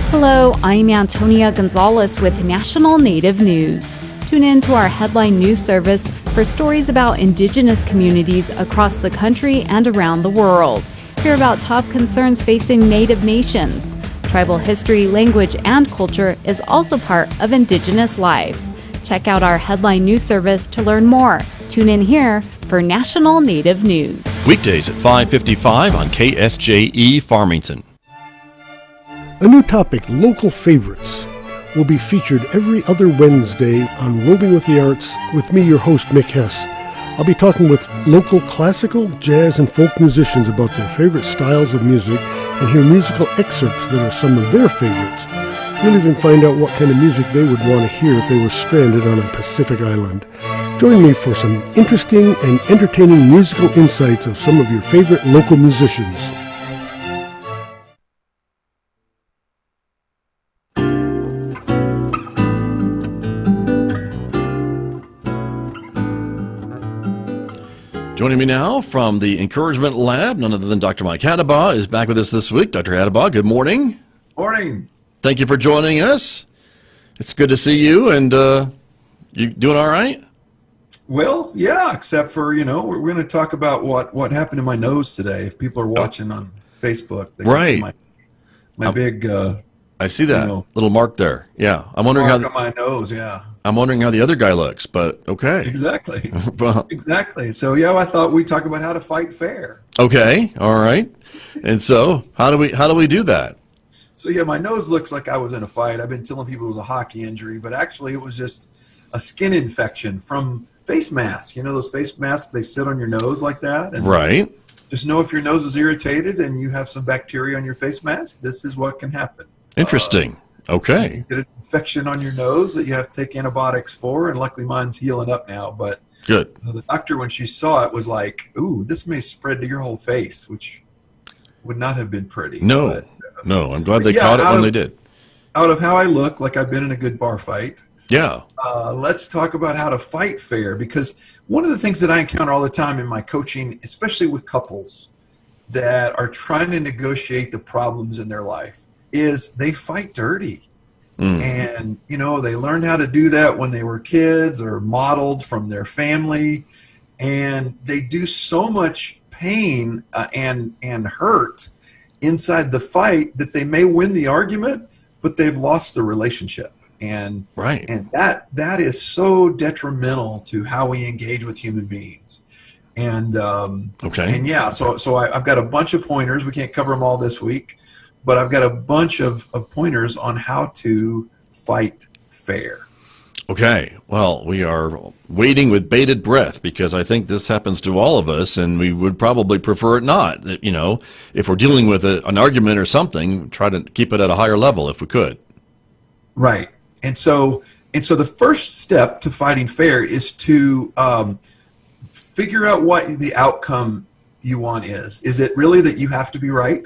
Hello, I'm Antonia Gonzalez with National Native News. Tune in to our headline news service for stories about Indigenous communities across the country and around the world. Hear about top concerns facing Native nations. Tribal history, language, and culture is also part of Indigenous life. Check out our headline news service to learn more. Tune in here for National Native News. Weekdays at 5:55 on KSJE Farmington. A new topic, local favorites, will be featured every other Wednesday on Roving with the Arts with me, your host, Mick Hess. I'll be talking with local classical, jazz, and folk musicians about their favorite styles of music and hear musical excerpts that are some of their favorites. You'll even find out what kind of music they would want to hear if they were stranded on a Pacific island. Join me for some interesting and entertaining musical insights of some of your favorite local musicians. Joining me now from the Encouragement Lab, none other than Dr. Mike Hadaba is back with us this week. Dr. Hadaba, good morning. Morning. Thank you for joining us. It's good to see you, and you doing all right? Well, yeah, except for, we're going to talk about what happened to my nose today. If people are watching on Facebook, they can see my big I see that little mark there. Yeah. I'm wondering mark on my nose, yeah. I'm wondering how the other guy looks, but okay. Exactly. Exactly. So, I thought we'd talk about how to fight fair. Okay. All right. And so, how do we do that? So, my nose looks like I was in a fight. I've been telling people it was a hockey injury, but actually it was just a skin infection from face masks. Those face masks, they sit on your nose like that. And right. Just know if your nose is irritated and you have some bacteria on your face mask, this is what can happen. Interesting. Okay. You get an infection on your nose that you have to take antibiotics for, and luckily mine's healing up now. But good. The doctor, when she saw it, was like, "Ooh, this may spread to your whole face," which would not have been pretty. No, no. I'm glad they caught it when they did. Out of how I look, like I've been in a good bar fight. Yeah. Let's talk about how to fight fair, because one of the things that I encounter all the time in my coaching, especially with couples that are trying to negotiate the problems in their life, is they fight dirty. And, they learned how to do that when they were kids or modeled from their family. And they do so much pain and hurt inside the fight that they may win the argument, but they've lost the relationship. And right. And that is so detrimental to how we engage with human beings. And okay. And so I've got a bunch of pointers. We can't cover them all this week, but I've got a bunch of pointers on how to fight fair. Okay. Well, we are waiting with bated breath because I think this happens to all of us, and we would probably prefer it not. If we're dealing with an argument or something, try to keep it at a higher level if we could. Right. And so the first step to fighting fair is to figure out what the outcome you want is. Is it really that you have to be right?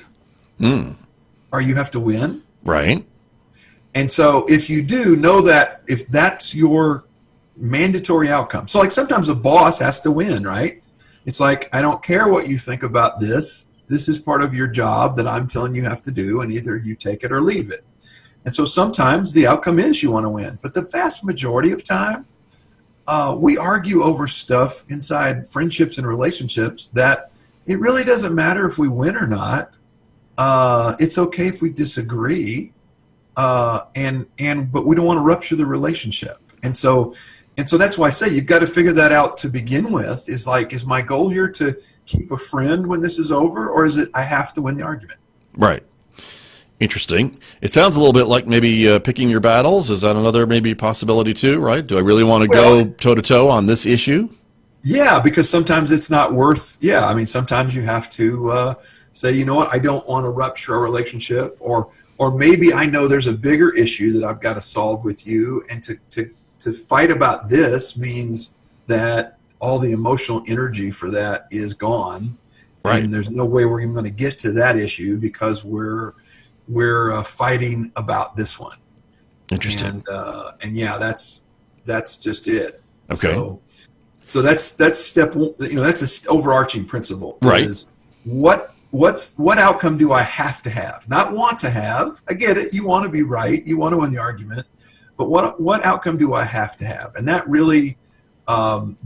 Or you have to win? Right. And so if you do, know that if that's your mandatory outcome. So like sometimes a boss has to win, right? It's like, I don't care what you think about this. This is part of your job that I'm telling you have to do, and either you take it or leave it. And so sometimes the outcome is you want to win. But the vast majority of time, we argue over stuff inside friendships and relationships that it really doesn't matter if we win or not. It's okay if we disagree, but we don't want to rupture the relationship. And so that's why I say you've got to figure that out to begin with. Is my goal here to keep a friend when this is over, or is it I have to win the argument? Right. Interesting. It sounds a little bit like maybe picking your battles. Is that another maybe possibility too, right? Do I really want to go toe-to-toe on this issue? Yeah, because sometimes it's not worth, sometimes you have to say, you know what, I don't want to rupture our relationship, or maybe I know there's a bigger issue that I've got to solve with you, and to fight about this means that all the emotional energy for that is gone. Right. And there's no way we're even going to get to that issue because we're fighting about this one. Interesting. And that's just it. Okay. So that's step one. That's an overarching principle. Right. Is what what outcome do I have to have? Not want to have. I get it. You want to be right. You want to win the argument. But what outcome do I have to have? And that really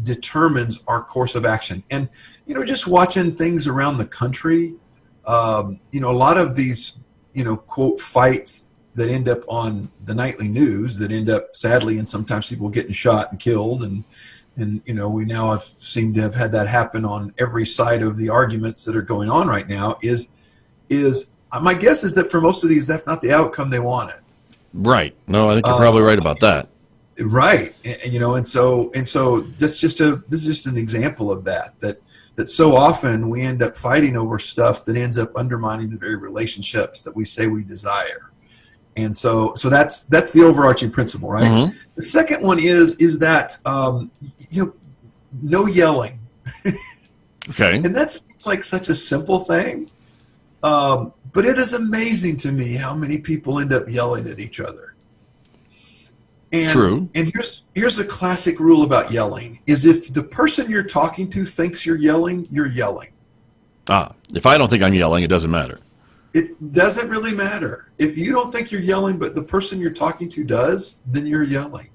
determines our course of action. And, just watching things around the country, a lot of these, quote, fights that end up on the nightly news that end up sadly, and sometimes people getting shot and killed. And we now seem to have had that happen on every side of the arguments that are going on right now is my guess is that for most of these, that's not the outcome they wanted. Right. No, I think you're probably right about that. Right. And so this is just an example of that so often we end up fighting over stuff that ends up undermining the very relationships that we say we desire. And so that's the overarching principle, right? Mm-hmm. The second one is that no yelling. Okay. And that's like such a simple thing. But it is amazing to me how many people end up yelling at each other. And, True. And here's a classic rule about yelling, is if the person you're talking to thinks you're yelling, you're yelling. If I don't think I'm yelling, it doesn't matter. It doesn't really matter. If you don't think you're yelling, but the person you're talking to does, then you're yelling.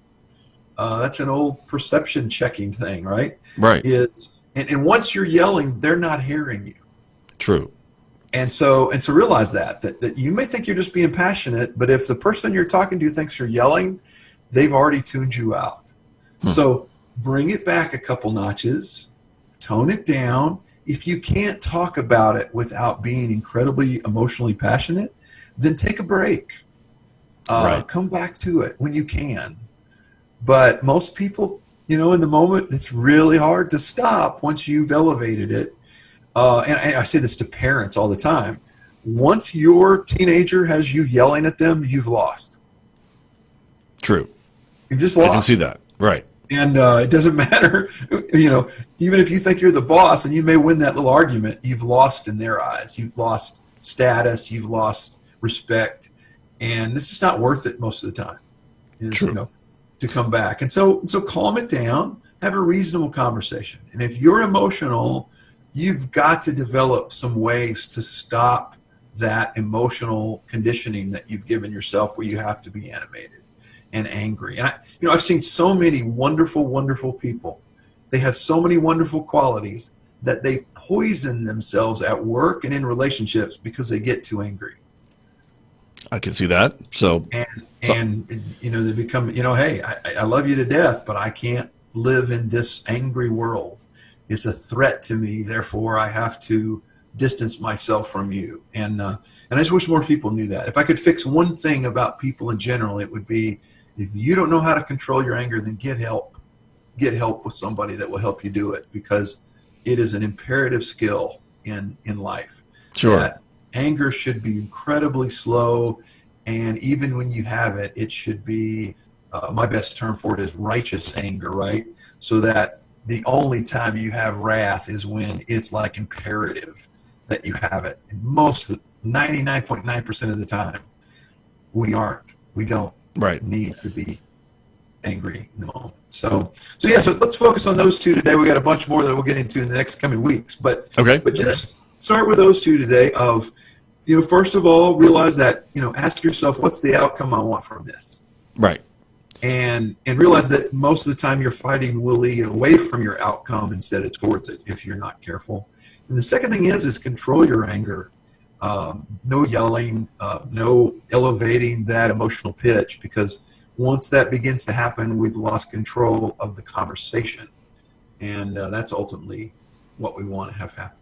That's an old perception checking thing, right? Right. And once you're yelling, they're not hearing you. True. And so realize that you may think you're just being passionate, but if the person you're talking to thinks you're yelling, they've already tuned you out. So bring it back a couple notches, tone it down. If you can't talk about it without being incredibly emotionally passionate, then take a break. Right. Come back to it when you can. But most people, in the moment, it's really hard to stop once you've elevated it. And I say this to parents all the time. Once your teenager has you yelling at them, you've lost. True. You've just lost. I can see that. Right. And it doesn't matter, even if you think you're the boss and you may win that little argument, you've lost in their eyes. You've lost status. You've lost respect. And this is not worth it most of the time. True. To come back. And so calm it down, have a reasonable conversation. And if you're emotional, you've got to develop some ways to stop that emotional conditioning that you've given yourself where you have to be animated and angry. And I've seen so many wonderful, wonderful people. They have so many wonderful qualities that they poison themselves at work and in relationships because they get too angry. I can see that. And they become, hey, I love you to death, but I can't live in this angry world. It's a threat to me. Therefore, I have to distance myself from you. And I just wish more people knew that. If I could fix one thing about people in general, it would be, if you don't know how to control your anger, then get help. Get help with somebody that will help you do it, because it is an imperative skill in life. Sure. That anger should be incredibly slow, and even when you have it, it should be, my best term for it is righteous anger, right? So that the only time you have wrath is when it's like imperative that you have it. And 99.9% of the time, we don't need to be angry in the moment. So let's focus on those two today. We got a bunch more that we'll get into in the next coming weeks. But just start with those two today of, first of all, realize that, ask yourself, what's the outcome I want from this? Right. And realize that most of the time your fighting will lead away from your outcome instead of towards it if you're not careful. And the second thing is control your anger. No yelling, no elevating that emotional pitch, because once that begins to happen, we've lost control of the conversation. And that's ultimately what we want to have happen.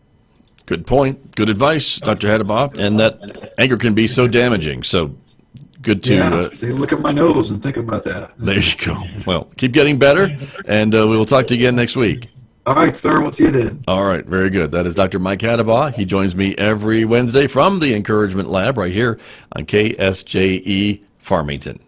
Good point. Good advice, Dr. Hadaba. And that anger can be so damaging. So good to see, look at my nose and think about that. There you go. Well, keep getting better, and we will talk to you again next week. All right, sir. We'll see you then. All right. Very good. That is Dr. Mike Hadaba. He joins me every Wednesday from the Encouragement Lab right here on KSJE Farmington.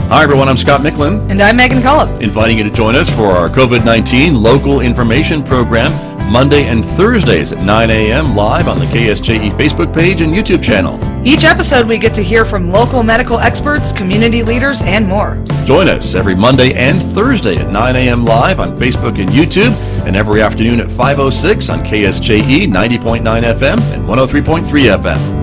Hi, everyone. I'm Scott Micklin. And I'm Megan Collins. Inviting you to join us for our COVID-19 local information program Monday and Thursdays at 9 a.m. live on the KSJE Facebook page and YouTube channel. Each episode we get to hear from local medical experts, community leaders, and more. Join us every Monday and Thursday at 9 a.m. live on Facebook and YouTube and every afternoon at 5:06 on KSJE 90.9 FM and 103.3 FM.